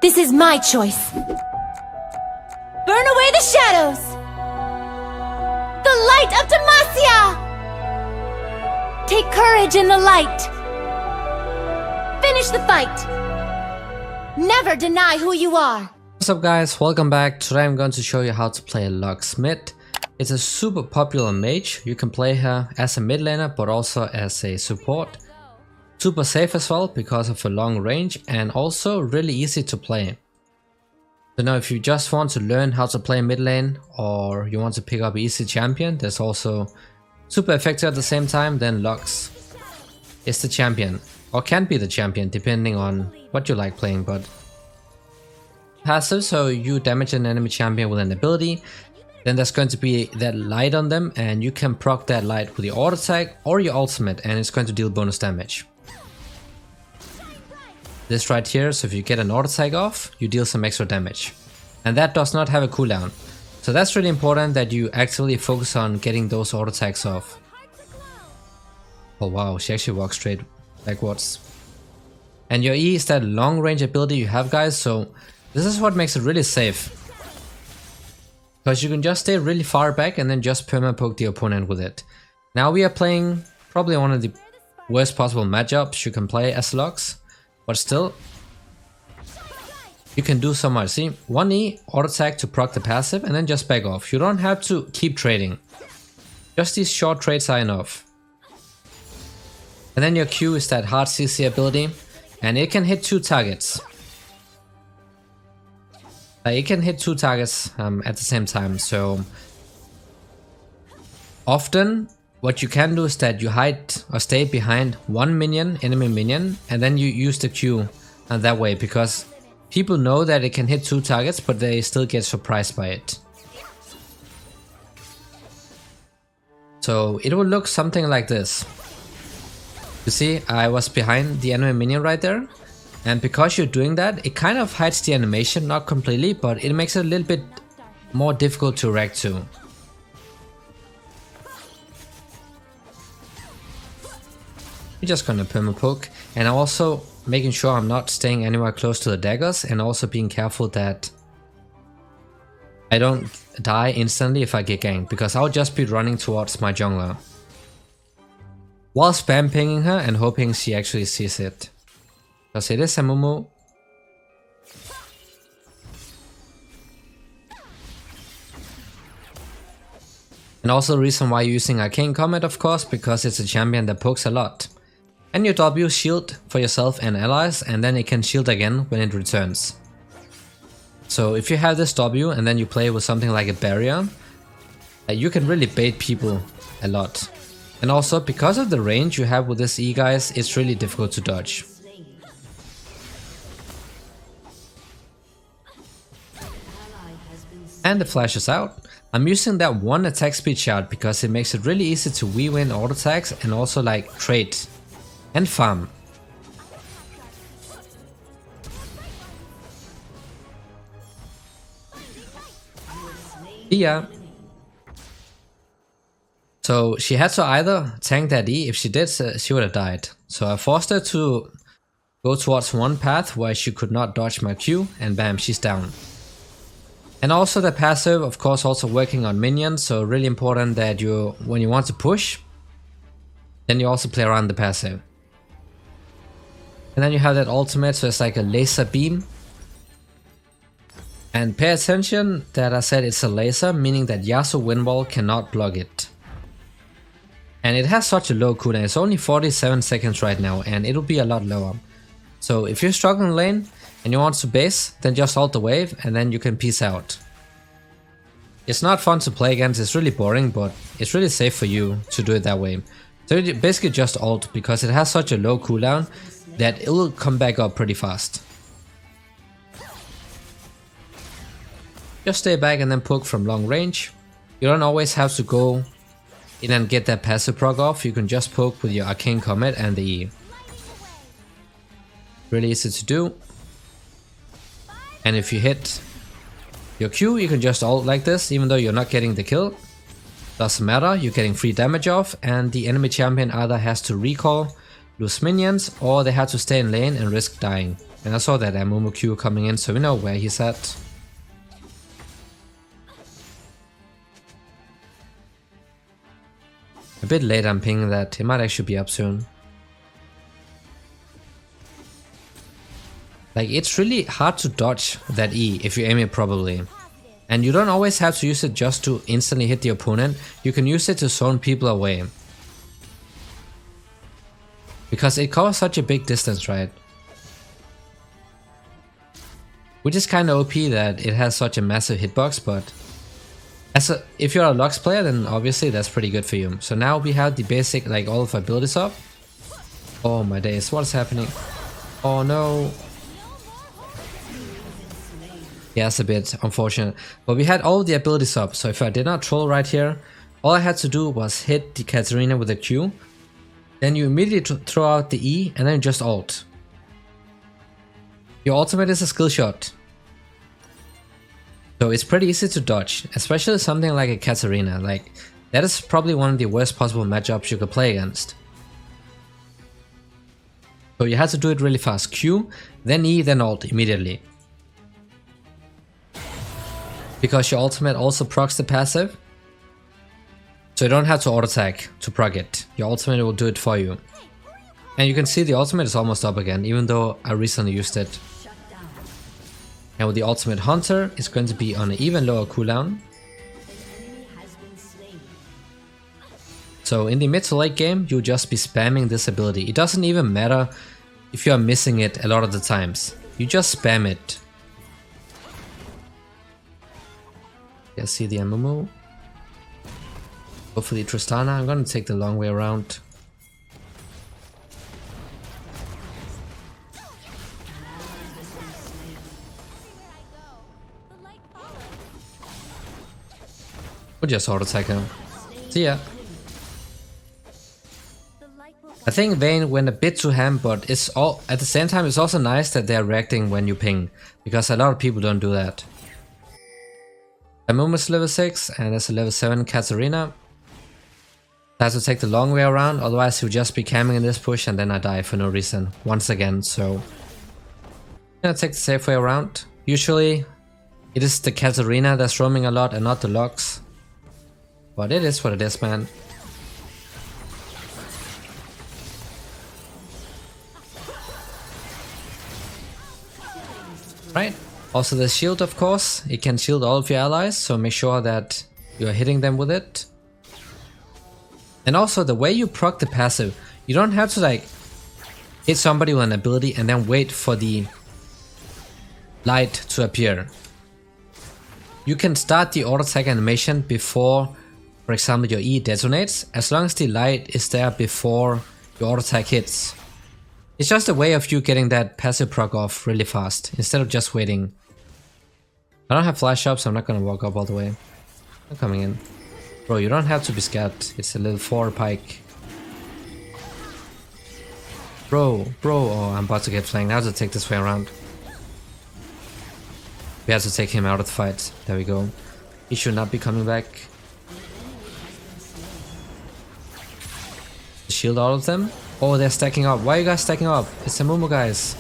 This is my choice. Burn away the shadows! The light of Demacia! Take courage in the light. Finish the fight. Never deny who you are. What's up guys, welcome back. Today I'm going to show you how to play LUX mid. It's a super popular mage. You can play her as a mid laner but also as a support. Super safe as well because of a long range and also really easy to play. So now if you just want to learn how to play mid lane or you want to pick up easy champion, there's also super effective at the same time, then LUX is the champion. Or can be the champion depending on what you like playing, but passive, so you damage an enemy champion with an ability, then there's going to be that light on them and you can proc that light with your auto attack or your ultimate and it's going to deal bonus damage. This right here, so if you get an auto attack off, you deal some extra damage. And that does not have a cooldown. So that's really important that you actively focus on getting those auto attacks off. Oh wow, she actually walks straight backwards. And your E is that long range ability you have, guys, so this is what makes it really safe. Because you can just stay really far back and then just perma-poke the opponent with it. Now we are playing probably one of the worst possible matchups you can play as LUX. But still, you can do so much. See, 1E, auto attack to proc the passive and then just back off. You don't have to keep trading. Just these short trades are enough. And then your Q is that hard CC ability and it can hit 2 targets. It can hit 2 targets at the same time, so often what you can do is that you hide or stay behind one minion, enemy minion, and then you use the Q that way because people know that it can hit 2 targets but they still get surprised by it. So it will look something like this. You see, I was behind the enemy minion right there. And because you're doing that, it kind of hides the animation, not completely, but it makes it a little bit more difficult to react to. I'm just gonna perma-poke, and I'm also making sure I'm not staying anywhere close to the daggers, and also being careful that I don't die instantly if I get ganked, because I'll just be running towards my jungler. While spam pinging her and hoping she actually sees it. Because it is a Mumu. And also the reason why you're using Arcane Comet, of course, because it's a champion that pokes a lot. And your W shield for yourself and allies, and then it can shield again when it returns. So if you have this W and then you play with something like a barrier, you can really bait people a lot. And also because of the range you have with this E, guys, it's really difficult to dodge. And the flash is out. I'm using that 1 attack speed shard because it makes it really easy to weave in auto attacks and also like trade and farm. Yeah. So she had to either tank that E. If she did, she would have died. So I forced her to go towards one path where she could not dodge my Q, and bam, she's down. And also the passive, of course, also working on minions, so really important that you, when you want to push, then you also play around the passive. And then you have that ultimate, so it's like a laser beam. And pay attention that I said it's a laser, meaning that Yasuo Windwall cannot block it. And it has such a low cooldown, it's only 47 seconds right now, and it'll be a lot lower. So if you're struggling lane, and you want to base, then just ult the wave and then you can peace out. It's not fun to play against, it's really boring, but it's really safe for you to do it that way. So you basically just ult because it has such a low cooldown that it will come back up pretty fast. Just stay back and then poke from long range. You don't always have to go in and get that passive proc off, you can just poke with your Arcane Comet and the E. Really easy to do. And if you hit your Q, you can just ult like this, even though you're not getting the kill. Doesn't matter, you're getting free damage off, and the enemy champion either has to recall, lose minions, or they have to stay in lane and risk dying. And I saw that Amumu Q coming in, so we know where he's at. A bit late I'm pinging that, he might actually be up soon. Like, it's really hard to dodge that E if you aim it properly. And you don't always have to use it just to instantly hit the opponent, you can use it to zone people away. Because it covers such a big distance, right? Which is kinda OP that it has such a massive hitbox, but if you're a LUX player, then obviously that's pretty good for you. So now we have the basic, like, all of our abilities up. Oh my days, what's happening? Oh no. Yeah, it's a bit unfortunate. But we had all the abilities up, so if I did not troll right here, all I had to do was hit the Katarina with a Q. Then you immediately throw out the E and then just ult. Your ultimate is a skill shot. So it's pretty easy to dodge, especially something like a Katarina. Like, that is probably one of the worst possible matchups you could play against. So you had to do it really fast. Q, then E, then ult immediately. Because your ultimate also procs the passive. So you don't have to auto attack to proc it. Your ultimate will do it for you. And you can see the ultimate is almost up again, even though I recently used it. And with the ultimate hunter, it's going to be on an even lower cooldown. So in the mid to late game, you'll just be spamming this ability. It doesn't even matter if you are missing it a lot of the times. You just spam it. Yeah, see the Amumu. Hopefully Tristana. I'm gonna take the long way around. We'll just auto attack him. See ya. I think Vayne went a bit too ham, but it's all at the same time it's also nice that they're reacting when you ping, because a lot of people don't do that. Amumu is level 6 and there's a level 7 Katarina. I have to take the long way around, otherwise he'll just be camming in this push and then I die for no reason once again, so I'm gonna take the safe way around. Usually it is the Katarina that's roaming a lot and not the LUX. But it is what it is, man. Right. Also the shield, of course, it can shield all of your allies, so make sure that you are hitting them with it. And also the way you proc the passive, you don't have to like hit somebody with an ability and then wait for the light to appear. You can start the auto attack animation before, for example, your E detonates, as long as the light is there before your auto attack hits. It's just a way of you getting that passive proc off really fast, instead of just waiting. I don't have flash up, so I'm not gonna walk up all the way. I'm coming in. Bro, you don't have to be scared. It's a little 4 pike. Bro. Oh, I'm about to get flanked. I have to take this way around. We have to take him out of the fight. There we go. He should not be coming back. Shield all of them. Oh, they're stacking up. Why are you guys stacking up? It's the Mumu guys.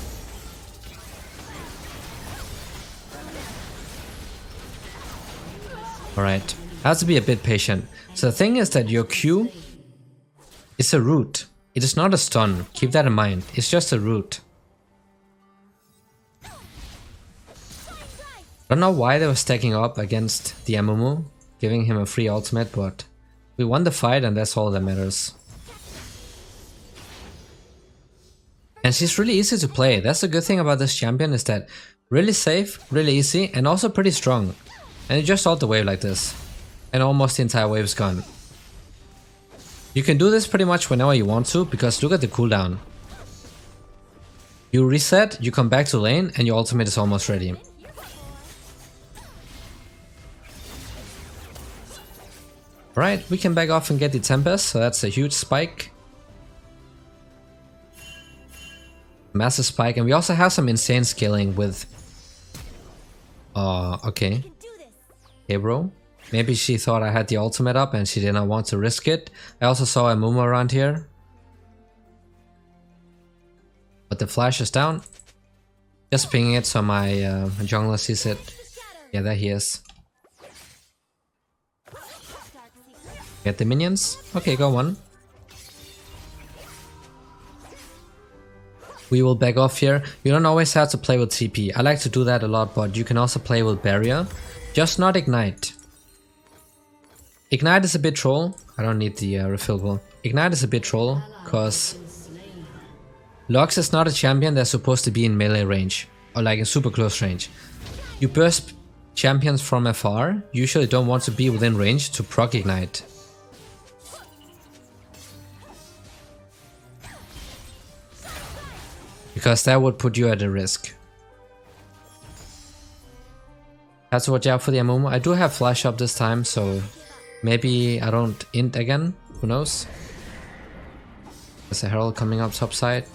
Alright. I have to be a bit patient. So the thing is that your Q is a root. It is not a stun. Keep that in mind. It's just a root. I don't know why they were stacking up against the Amumu, giving him a free ultimate, but we won the fight and that's all that matters. And she's really easy to play. That's the good thing about this champion, is that really safe, really easy, and also pretty strong. And you just ult the wave like this, and almost the entire wave is gone. You can do this pretty much whenever you want to, because look at the cooldown. You reset, you come back to lane, and your ultimate is almost ready. Right, we can back off and get the Tempest, so that's a huge spike. Massive spike, and we also have some insane scaling with... okay. Hey bro. Maybe she thought I had the ultimate up and she did not want to risk it. I also saw a Mumu around here. But the flash is down. Just pinging it so my jungler sees it. Yeah, there he is. Get the minions. Okay, go on. We will back off here. You don't always have to play with TP. I like to do that a lot, but you can also play with barrier. Just not ignite. Ignite is a bit troll. I don't need the refillable. Ignite is a bit troll, because LUX is not a champion that's supposed to be in melee range, or like in super close range. You burst champions from afar, usually don't want to be within range to proc ignite. Because that would put you at a risk. Have to watch out for the Amumu. I do have flash up this time, so maybe I don't int again, who knows. There's a herald coming up top side.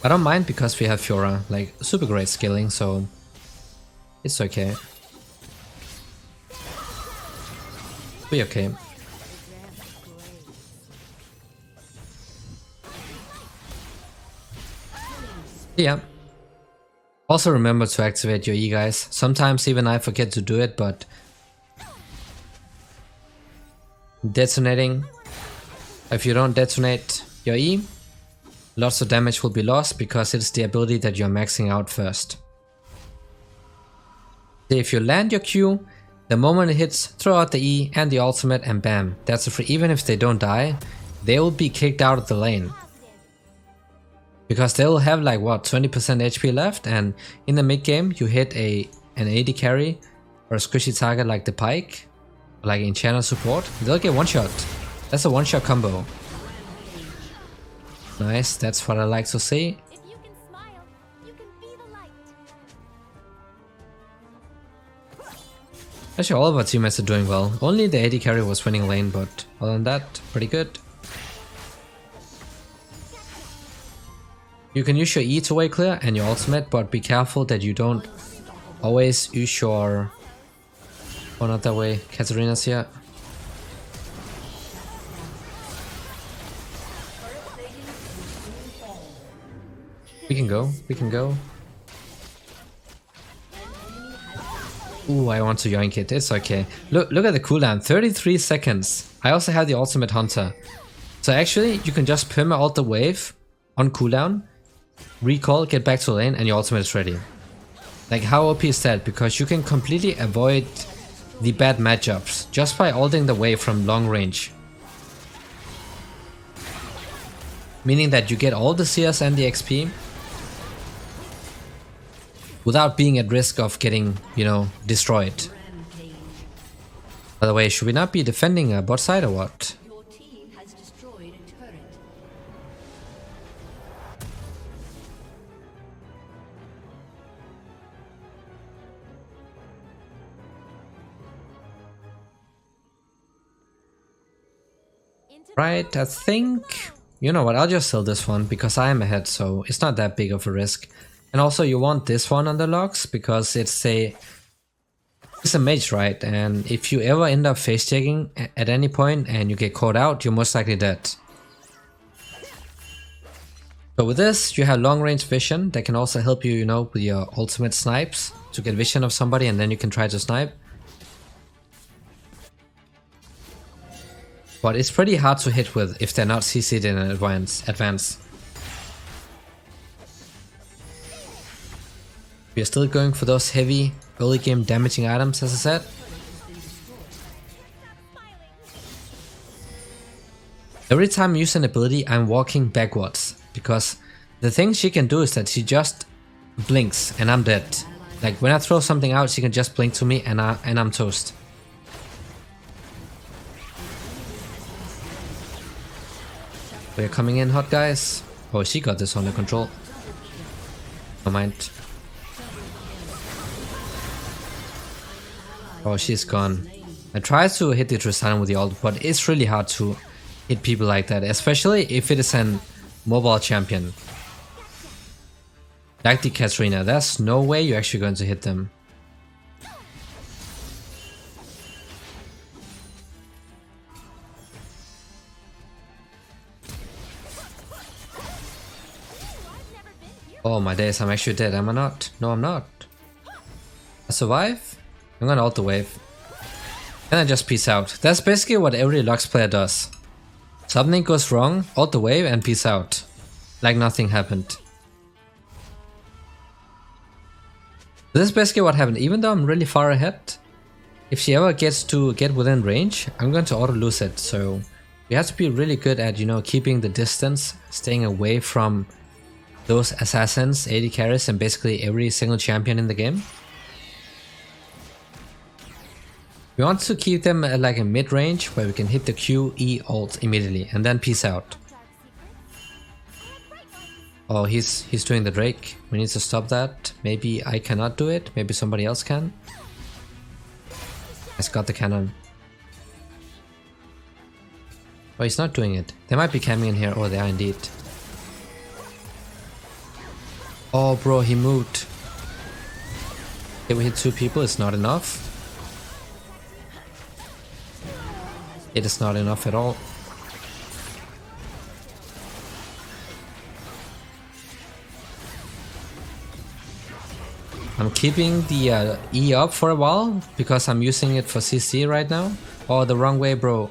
I don't mind because we have Fiora, like super great scaling, so it's okay. Be okay. Yeah. Also remember to activate your E, guys. Sometimes even I forget to do it, but detonating. If you don't detonate your E, lots of damage will be lost because it's the ability that you're maxing out first. If you land your Q, the moment it hits, throw out the E and the ultimate and bam, that's a free. Even if they don't die, they will be kicked out of the lane. Because they will have like what, 20% HP left, and in the mid game you hit an AD carry or a squishy target like the Pike, like in channel support, they'll get one shot. That's a one shot combo. Nice, that's what I like to see. If you can smile, you can be the light. Actually, all of our teammates are doing well. Only the AD carry was winning lane, but other than that, pretty good. You can use your E to way clear and your ultimate, but be careful that you don't always use your... Oh, not that way. Katarina's here. We can go. We can go. Ooh, I want to yoink it. It's okay. Look at the cooldown. 33 seconds. I also have the ultimate hunter. So actually, you can just perma-ult the wave on cooldown, recall, get back to lane, and your ultimate is ready. Like, how OP is that? Because you can completely avoid the bad matchups just by ulting the wave from long range. Meaning that you get all the CS and the XP without being at risk of getting, you know, destroyed. By the way, should we not be defending a bot side or what? Your team has destroyed a turret. Right, I think... You know what, I'll just sell this one because I am ahead, so it's not that big of a risk. And also you want this one on the LUX because it's a mage, right? And if you ever end up face checking at any point and you get caught out, you're most likely dead. So with this, you have long range vision that can also help you, you know, with your ultimate snipes to get vision of somebody and then you can try to snipe. But it's pretty hard to hit with if they're not CC'd in advance. We are still going for those heavy early game damaging items, as I said. Every time I use an ability, I'm walking backwards, because the thing she can do is that she just blinks and I'm dead. Like when I throw something out, she can just blink to me and I'm toast. We're coming in hot, guys. Oh, she got this under control. Never mind. Oh, she's gone. I tried to hit the Tristana with the ult, but it's really hard to hit people like that, especially if it is an mobile champion. Like the Katarina, there's no way you're actually going to hit them. I've never Oh my days, I'm actually dead, am I not? No, I'm not. I survive? I'm gonna ult the wave. And then just peace out. That's basically what every LUX player does. Something goes wrong, ult the wave and peace out. Like nothing happened. This is basically what happened. Even though I'm really far ahead, if she ever gets to get within range, I'm going to auto lose it. So you have to be really good at, you know, keeping the distance, staying away from those assassins, AD carries, and basically every single champion in the game. We want to keep them at like a mid-range where we can hit the Q, E, ult immediately and then peace out. Oh, he's doing the Drake. We need to stop that. Maybe I cannot do it. Maybe somebody else can. He's got the cannon. Oh, he's not doing it. They might be camping in here. Oh, they are indeed. Oh, bro, he moved. Okay, we hit 2 people. It's not enough. It is not enough at all. I'm keeping the E up for a while because I'm using it for CC right now. Oh, the wrong way, bro.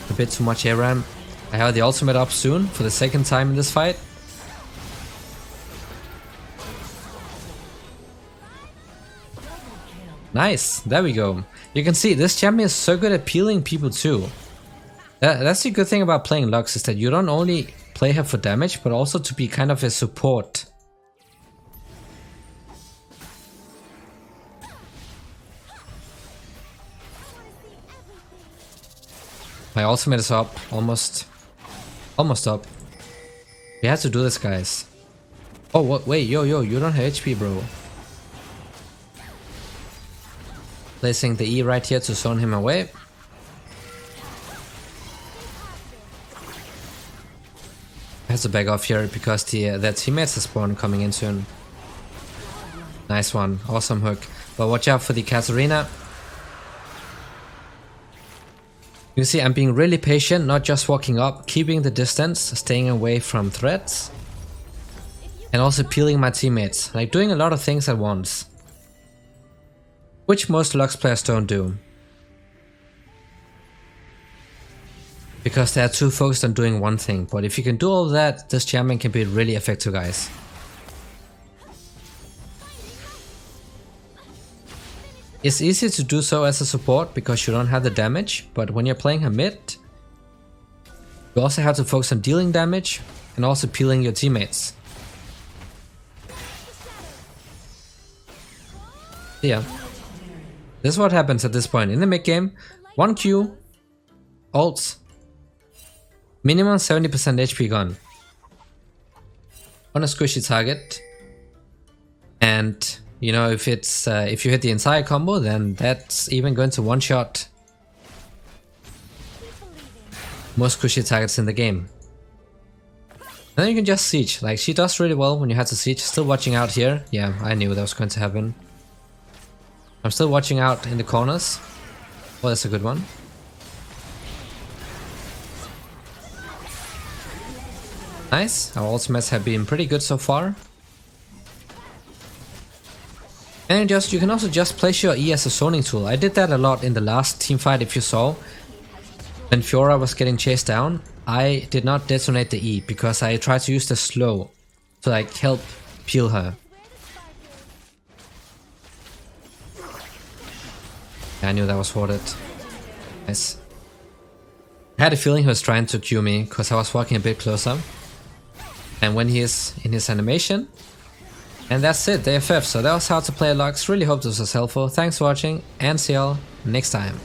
A bit too much ARAM. I have the ultimate up soon for the 2nd time in this fight. Nice, there we go. You can see this champion is so good at peeling people too. That's the good thing about playing LUX, is that you don't only play her for damage, but also to be kind of a support. My ultimate is up, almost up. We have to do this, guys. Oh, what? Wait, yo, you don't have HP, bro. Placing the E right here to zone him away. Has to back off here because their teammates are spawn coming in soon. Nice one, awesome hook. But watch out for the Katarina. You see, I'm being really patient, not just walking up, keeping the distance, staying away from threats, and also peeling my teammates, like doing a lot of things at once. Which most LUX players don't do. Because they are too focused on doing one thing, but if you can do all that, this champion can be really effective, guys. It's easy to do so as a support because you don't have the damage, but when you're playing her mid, you also have to focus on dealing damage and also peeling your teammates. Yeah. This is what happens at this point. In the mid game, 1 Q, ults, minimum 70% HP gone on a squishy target, and you know, if it's if you hit the entire combo, then that's even going to one-shot most squishy targets in the game. And then you can just siege. Like, she does really well when you have to siege. Still watching out here. Yeah, I knew that was going to happen. I'm still watching out in the corners. Oh, that's a good one. Nice. Our ultimates have been pretty good so far. And you can also just place your E as a zoning tool. I did that a lot in the last team fight, if you saw. When Fiora was getting chased down, I did not detonate the E because I tried to use the slow to like help peel her. I knew that was warded. Nice. I had a feeling he was trying to Q me because I was walking a bit closer. And when he is in his animation. And that's it, day FF. So that was how to play LUX. Really hope this was helpful. Thanks for watching and see y'all next time.